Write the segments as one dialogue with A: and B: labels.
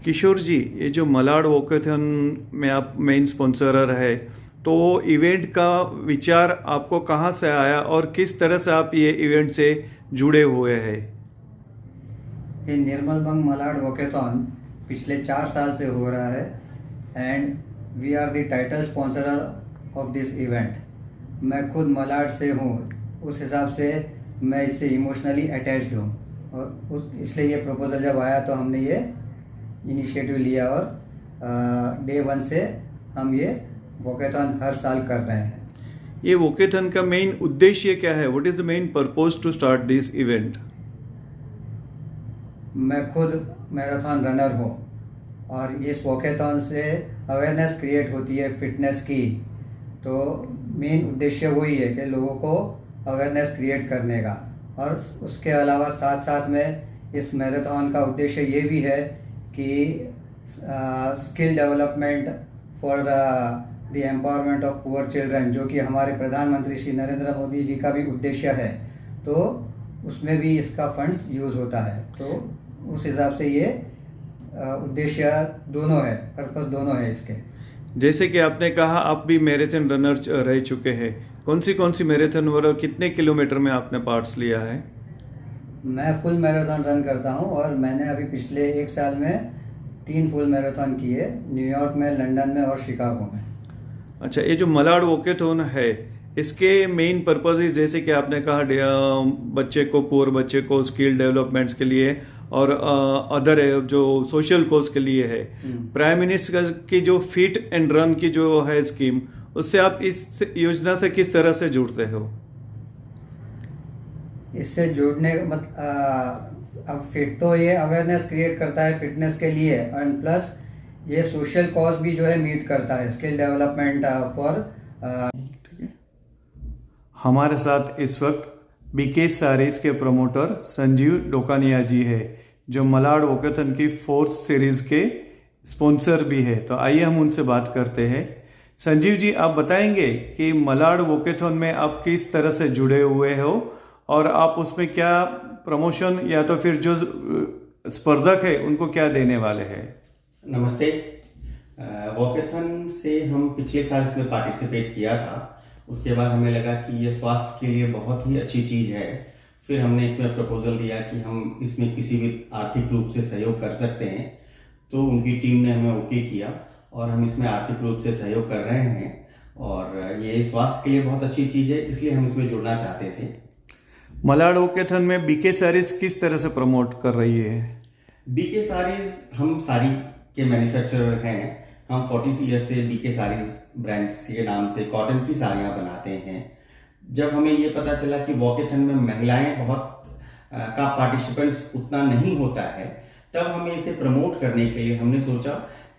A: किशोर जी, ये जो मलाड वॉकेथॉन में आप मेन स्पॉन्सरर है, तो इवेंट का विचार आपको कहाँ से आया और किस तरह से आप ये इवेंट से जुड़े हुए हैं?
B: ये निर्मल बंग मलाड वॉकेथॉन पिछले 4 साल से हो रहा है and we are the title sponsor of this event. मैं खुद मलाड से हूँ, उस हिसाब से मैं इससे इमोशनली अटैच्ड हूँ और इसलिए ये प्रपोज़ल जब आया तो हमने ये इनिशिएटिव लिया और डे 1 से हम ये वॉकेथॉन हर साल कर रहे हैं।
A: ये वॉकेथॉन का मेन उद्देश्य क्या है? What is the main purpose to start this event?
B: मैं खुद मैराथन रनर हूँ और इस वॉकेथॉन से अवेयरनेस क्रिएट होती है फिटनेस की। तो मेन उद्देश्य वही है कि लोगों को अवेयरनेस क्रिएट करने का, और उसके अलावा साथ साथ में इस मैराथन का उद्देश्य ये भी है कि skill development for the empowerment of poor children, जो कि हमारे प्रधानमंत्री श्री नरेंद्र मोदी जी का भी उद्देश्य है, तो उसमें भी इसका फंड्स यूज़ होता है। तो उस हिसाब से ये उद्देश्य दोनों है, पर्पस दोनों है इसके।
A: जैसे कि आपने कहा आप भी मैराथन रनर रह चुके हैं, कौन सी मैराथन और कितने किलोमीटर में आपने पार्ट्स लिया है?
B: मैं फुल मैराथन रन करता हूँ और मैंने अभी पिछले 1 साल में 3 फुल मैराथन किए, न्यूयॉर्क में, लंदन में और शिकागो में।
A: अच्छा, ये जो मलाड वॉकेथॉन है, इसके मेन पर्पसेस जैसे कि आपने कहा बच्चे को, पुअर बच्चे को स्किल डेवलपमेंट्स के लिए और अदर जो सोशल कॉज के लिए है। प्राइम मिनिस्टर की जो फिट एंड रन की जो है स्कीम, उससे आप इस योजना से किस तरह से जुड़ते हो?
B: इससे जुड़ने अब फिट तो ये अवेयरनेस क्रिएट करता है फिटनेस के लिए, एंड प्लस ये सोशल कॉज भी जो है मीट करता है, स्किल डेवलपमेंट फॉर।
A: हमारे साथ इस वक्त बीके सारीज के प्रमोटर संजीव डोकानिया जी है, जो मलाड वॉकेथॉन की 4th सीरीज के स्पॉन्सर भी है। तो आइए हम उनसे बात करते हैं। संजीव जी, आप बताएंगे कि मलाड वॉकेथॉन में आप किस तरह से जुड़े हुए हो और आप उसमें क्या प्रमोशन या तो फिर जो स्पर्धक है उनको क्या देने वाले हैं?
C: नमस्ते। वॉकेथॉन से हम पिछले साल इसमें पार्टिसिपेट किया था। उसके बाद हमें लगा कि ये स्वास्थ्य के लिए बहुत ही अच्छी चीज़ है। फिर हमने इसमें प्रपोजल दिया कि हम इसमें किसी भी आर्थिक रूप से सहयोग कर सकते हैं, तो उनकी टीम ने हमें ओके किया और हम इसमें आर्थिक रूप से सहयोग कर रहे हैं और ये स्वास्थ्य के लिए बहुत अच्छी चीज़ है, इसलिए हम इसमें जुड़ना चाहते थे।
A: मलाड वॉकेथॉन में बीके सारीज किस तरह से प्रमोट कर रही है?
C: बीके सारीज, हम साड़ी के मैन्युफैक्चरर हैं। हम 40 ईयर से बीके सारीज ब्रांड के नाम से कॉटन की साड़ियाँ बनाते हैं। जब हमें ये पता चला कि वॉकेथॉन में महिलाएं बहुत का पार्टिसिपेंट्स उतना नहीं होता है, तब हमें इसे प्रमोट करने के लिए हमने सोचा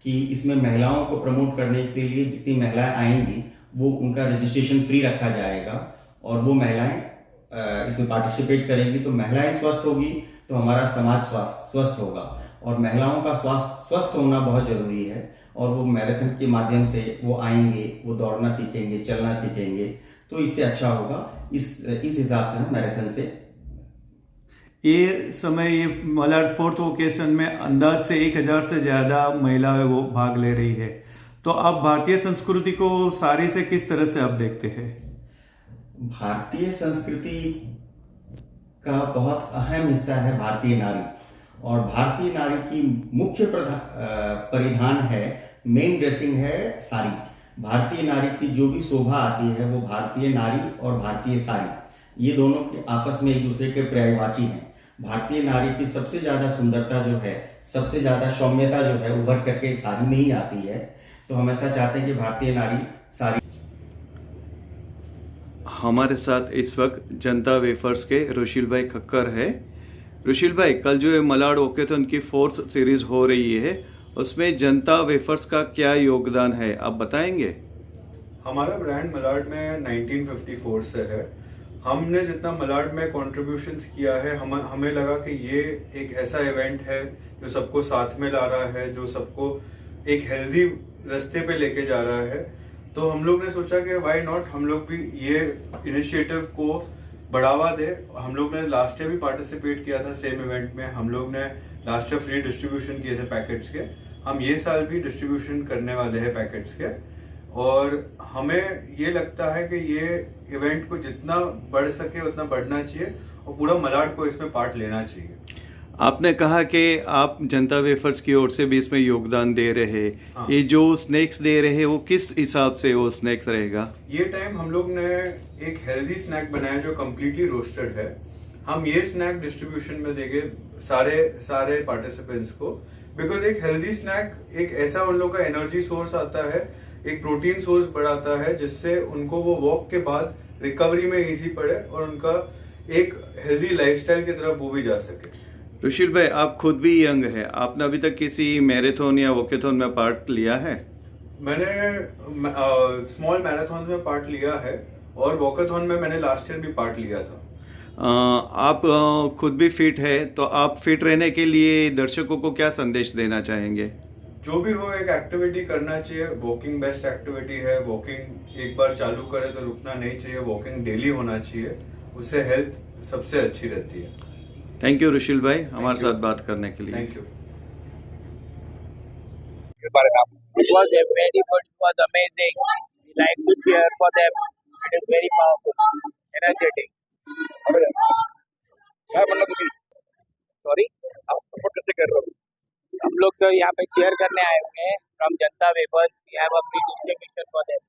C: कि इसमें महिलाओं को प्रमोट करने के लिए जितनी महिलाएं आएंगी वो उनका रजिस्ट्रेशन फ्री रखा जाएगा और वो महिलाएं इसमें पार्टिसिपेट करेंगी। तो महिलाएं स्वस्थ होगी तो हमारा समाज स्वस्थ होगा, और महिलाओं का स्वास्थ्य स्वस्थ होना बहुत जरूरी है। और वो मैराथन के माध्यम से वो आएंगे, वो दौड़ना सीखेंगे, चलना सीखेंगे, तो इससे अच्छा होगा। इस हिसाब से हम मैराथन से
A: ये समय ये मलाड 4th वोकेशन में अंदाज से 1000 से ज़्यादा महिलाएं वो भाग ले रही है। तो आप भारतीय संस्कृति को सारी से किस तरह से आप देखते हैं?
C: भारतीय संस्कृति का बहुत अहम हिस्सा है भारतीय नारी, और भारतीय नारी की मुख्य परिधान है, मेन ड्रेसिंग है साड़ी। भारतीय नारी की जो भी शोभा आती है वो भारतीय नारी और भारतीय साड़ी, ये दोनों के आपस में एक दूसरे के पर्यायवाची हैं। भारतीय नारी की सबसे ज़्यादा सुंदरता जो है, सबसे ज़्यादा सौम्यता जो है, उभर करके साड़ी में ही आती है। तो हम ऐसा चाहते हैं कि भारतीय नारी साड़ी।
A: हमारे साथ इस वक्त जनता वेफर्स के रुशील भाई खक्कर है। रुशील भाई, कल जो है मलाड वॉकेथॉन की 4th सीरीज हो रही है, उसमें जनता वेफर्स का क्या योगदान है, आप बताएंगे?
D: हमारा ब्रांड मलाड में 1954 से है। हमने जितना मलाड में कॉन्ट्रीब्यूशंस किया है, हमें लगा कि ये एक ऐसा इवेंट है जो सबको साथ में ला रहा है, जो सबको एक हेल्दी रास्ते पे लेके जा रहा है। तो हम लोग ने सोचा कि व्हाई नॉट हम लोग भी ये इनिशिएटिव को बढ़ावा दे। हम लोग ने लास्ट ईयर भी पार्टिसिपेट किया था सेम इवेंट में, हम लोग ने लास्ट ईयर फ्री डिस्ट्रीब्यूशन किए थे पैकेट्स के, हम ये साल भी डिस्ट्रीब्यूशन करने वाले हैं पैकेट्स के। और हमें ये लगता है कि ये इवेंट को जितना बढ़ सके उतना बढ़ना चाहिए और पूरा मलाड को इसमें पार्ट लेना चाहिए।
A: आपने कहा कि आप जनता वेफर्स की ओर से भी इसमें योगदान दे रहे हैं।
D: हाँ।
A: ये जो स्नैक्स दे रहे हैं वो किस हिसाब से वो स्नैक्स रहेगा?
D: ये टाइम हम लोग ने एक हेल्दी स्नैक बनाया जो कम्प्लीटली रोस्टेड है। हम ये स्नैक डिस्ट्रीब्यूशन में देंगे सारे पार्टिसिपेंट्स को, बिकॉज एक हेल्दी स्नैक एक ऐसा उन लोग का एनर्जी सोर्स आता है, एक प्रोटीन सोर्स बढ़ाता है, जिससे उनको वो वॉक के बाद रिकवरी में इजी पड़े और उनका एक हेल्दी लाइफस्टाइल की तरफ वो भी जा सके।
A: रुशील भाई, आप खुद भी यंग है, आपने अभी तक किसी मैराथन या वॉकेथॉन में पार्ट लिया है?
D: मैंने स्मॉल मैराथन में पार्ट लिया है और वॉकेथॉन में मैंने लास्ट ईयर भी पार्ट लिया था।
A: आप खुद भी फिट है, तो आप फिट रहने के लिए दर्शकों को क्या संदेश देना चाहेंगे?
D: जो भी हो, एक एक्टिविटी करना चाहिए। वॉकिंग बेस्ट एक्टिविटी है। वॉकिंग एक बार चालू करे तो रुकना नहीं चाहिए, वॉकिंग डेली होना चाहिए, उससे हेल्थ सबसे अच्छी रहती है।
A: थैंक यू रुशील भाई हमारे साथ बात करने के लिए।
D: Thank you.
E: It was very good. It was amazing. We like to cheer for them. It is very powerful, energetic. क्या बोल रहे हो? सॉरी, आप सपोर्ट कैसे कर रहे हो? हम लोग सर यहाँ पे चेयर करने आए हुए हैं from Janata wafers. We have a free distribution for them.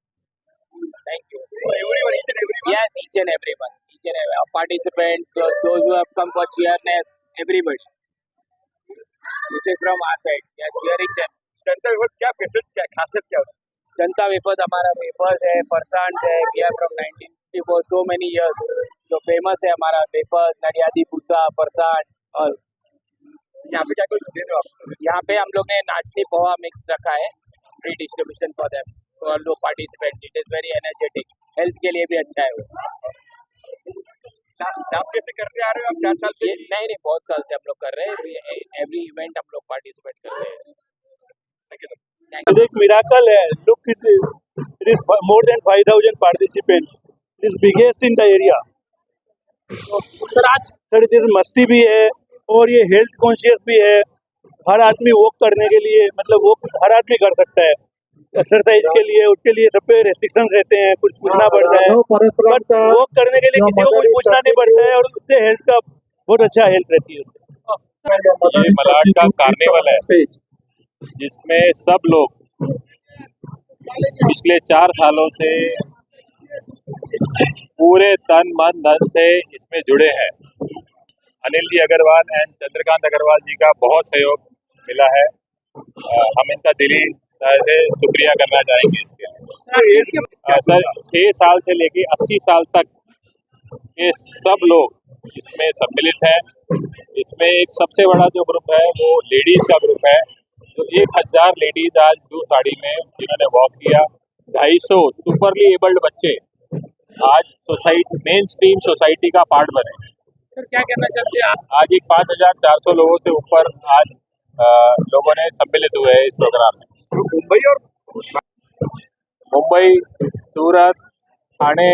E: Thank you. Everyone, each and everyone. Yes, each and everyone. Each and every participants, those who have come for cheerness, everybody. This is from our side. We are cheering them. Janata wafers क्या खासियत क्या है? जनता wafers हमारा wafers है, फरसान है। We are from 1954, so many years. जो famous है हमारा वेफर्स, नडियादी भूसा, फरसान। और यहाँ पे क्या कुछ दे रहे हो आप? यहाँ पे हम लोग ने नाचनी पोहा मिक्स रखा है, फ्री डिस्ट्रीब्यूशन फॉर देम, तो ऑल लोग participate. It is very energetic, health के लिए भी अच्छा है वो। आप कैसे करते आ रहे हो आप 4 साल से? नहीं, बहुत साल से हम लोग कर रहे हैं। एवरी इवेंट हम लोग पार्टिसिपेट कर रहे हैं।
F: It is miracle है. Look, it is more than 5,000 participants. It is biggest in the area. Sir इधर मस्ती भी है और ये हेल्थ कॉन्शियस भी है। हर आदमी वॉक करने के लिए, मतलब वॉक हर आदमी कर सकता है। एक्सरसाइज के लिए, उसके लिए सब पे रेस्ट्रिक्शन रहते हैं, कुछ पूछना पड़ता है, बट वॉक करने के लिए किसी को कुछ पूछना नहीं पड़ता है और उससे हेल्थ का बहुत अच्छा हेल्थ रहती है।
G: ये मलाड का कार्निवल है जिसमें सब लोग पिछले 4 सालों से पूरे तन मन धन से इसमें जुड़े हैं। अनिल जी अग्रवाल एंड चंद्रकांत अग्रवाल जी का बहुत सहयोग मिला है। हम इनका दिली से शुक्रिया करना चाहेंगे इसके लिए। सर 6 साल से लेके 80 साल तक ये सब लोग इसमें सम्मिलित हैं। इसमें एक सबसे बड़ा जो ग्रुप है वो लेडीज का ग्रुप है, जो 1000 लेडीज आज ब्लू साड़ी में जिन्होंने वॉक किया। 250 सुपरली एबल्ड बच्चे आज सोसाइटी, मेन स्ट्रीम सोसाइटी का पार्ट बने।
E: सर क्या कहना चाहते हैं आप?
G: आज एक 5400 लोगों से ऊपर आज लोगों ने सम्मिलित हुए हैं इस प्रोग्राम में। मुंबई, सूरत, ठाणे,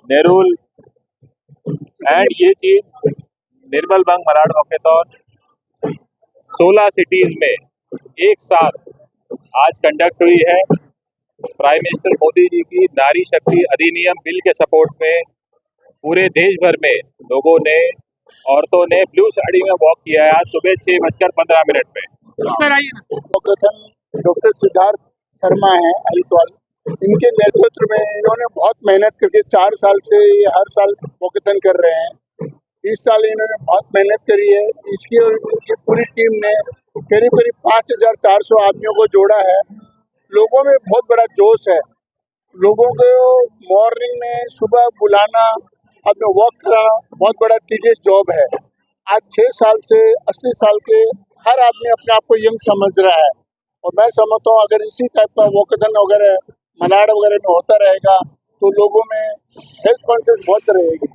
G: नेरुल एंड ये चीज निर्मल बंग मलाड वॉकेथॉन 16 सिटीज में एक साथ आज कंडक्ट हुई है। प्राइम मिनिस्टर मोदी जी की नारी शक्ति अधिनियम बिल के सपोर्ट में पूरे देश भर में लोगों ने, औरतों ने ब्लू साड़ी में वॉक किया है आज सुबह 6:15 पे।
E: सर आइए ना।
F: वॉकेथॉन डॉक्टर सिद्धार्थ शर्मा है हरिद्वार, इनके नेतृत्व में इन्होंने बहुत मेहनत करके 4 साल से ये हर साल वॉकेथॉन कर रहे हैं। इस साल इन्होंने बहुत मेहनत करी है। इसकी और इनकी पूरी टीम ने करीब 5400 आदमियों को जोड़ा है। लोगों में बहुत बड़ा जोश है। लोगों को मॉर्निंग में सुबह बुलाना, अपने वॉक कराना बहुत बड़ा टीडियस जॉब है। आज 6 साल से 80 साल के हर आदमी अपने आप को यंग समझ रहा है और मैं समझता हूँ अगर इसी टाइप का वॉकेथॉन वगैरह मलाड वगैरह में होता रहेगा तो लोगों में हेल्थ कॉन्शियस बहुत रहेगी।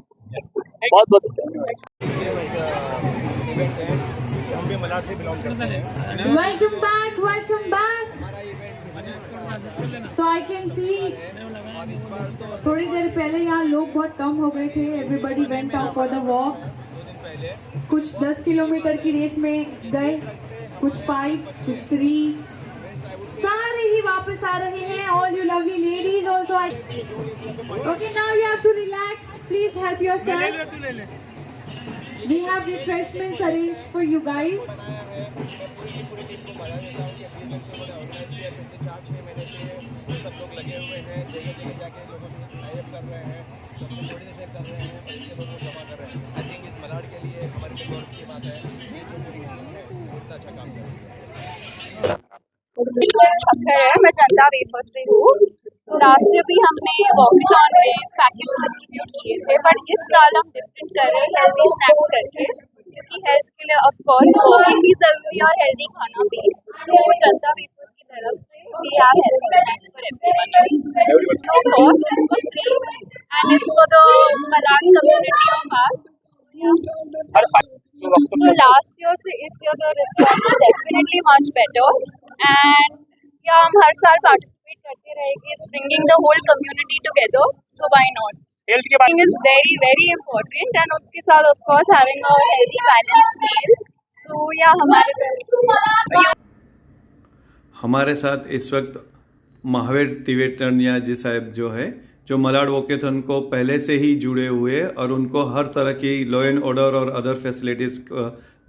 F: बहुत बहुत
H: welcome back. So I can see थोड़ी देर पहले यहाँ लोग बहुत कम हो गए थे. Everybody went out for the walk. कुछ 10 किलोमीटर की रेस में गए, कुछ 5, कुछ 3. सारे ही वापस आ रहे हैं. All you lovely ladies also. Okay, now you have to relax. Please help yourself. We have refreshments arranged for you guys.
I: अक्षर है, मैं जनता वेफर्स से हूँ. तो लास्ट ईयर भी हमने वॉकेथॉन में पैकेट्स डिस्ट्रीब्यूट किए थे, बट इस साल हम डिफरेंट कर रहे हैं हेल्दी स्नैक्स करके, क्योंकि हेल्थ के लिए ऑफ कोर्स वॉकिंग भी जरूरी है और हेल्दी खाना भी. तो जनता वेफर्स की तरफ से we have healthy snacks for everyone. No cost, it's for free and it's for the Malad community of ours. So last year से इस year the response is definitely much better and yeah, हम हर साल participate करते रहेंगे. It's bringing the whole community together, so why not? Health is very very important and उसके साथ of course having a healthy balanced meal. So yeah,
A: हमारे साथ इस वक्त महावीर तिवेटनिया जी साहब जो है, जो मलाड वॉकेथॉन को पहले से ही जुड़े हुए और उनको हर तरह की लॉ एंड ऑर्डर और अदर फैसिलिटीज़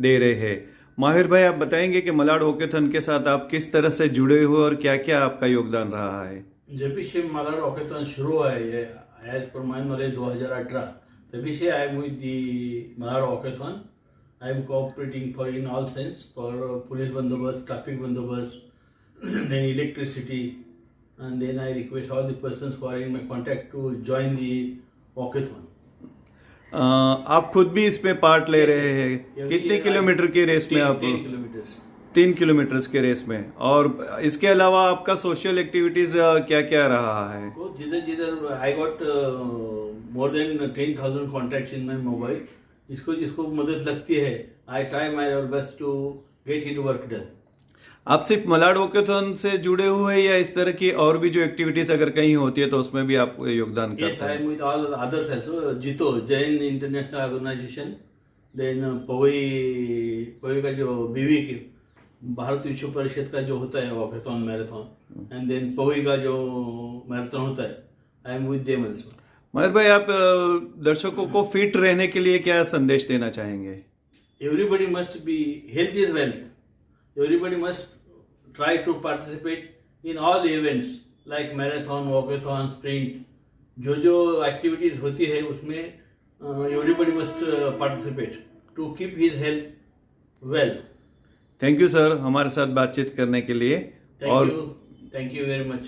A: दे रहे हैं. महावीर भाई, आप बताएंगे कि मलाड वॉकेथॉन के साथ आप किस तरह से जुड़े हुए और क्या क्या आपका योगदान रहा है?
J: जब से मलाड वॉकेथॉन शुरू हुआ है एज पर माय नॉलेज 2018, तभी से I am with the Malad walkathon. I am cooperating for in all sense, for police बंदोबस्त, ट्रैफिक बंदोबस्त, then electricity. And then I request all the persons who are in my contact to join the walkathon.
A: आप खुद भी इसमें part ले रहे हैं. कितने किलोमीटर की रेस में आप?
J: 3 किलोमीटर.
A: 3 किलोमीटर के रेस में. और इसके अलावा आपका सोशल एक्टिविटीज क्या क्या रहा है?
J: जिधर I got more than 10,000 contacts in my mobile. जिसको मदद लगती है, I try my best to get hit work done.
A: आप सिर्फ मलाड वॉकेथॉन से जुड़े हुए या इस तरह की और भी जो एक्टिविटीज अगर कहीं होती है तो उसमें भी आप योगदान करते हैं?
J: With all others also. Jito Jain international organisation, then Powai का जो बीवी की भारत विश्व परिषद का जो होता है walkathon marathon, and then Powai का जो मैराथन होता है, I am with them also.
A: Maher भाई, आप दर्शकों को फिट रहने के लिए क्या संदेश देना चाहेंगे?
J: Everybody must be, health is wealth. Everybody must try to participate in all events like marathon, walkathon, sprint. जो activities होती है उसमें everybody must participate to keep his health well.
A: Thank you sir, हमारे साथ बातचीत करने के लिए.
J: Thank you very much.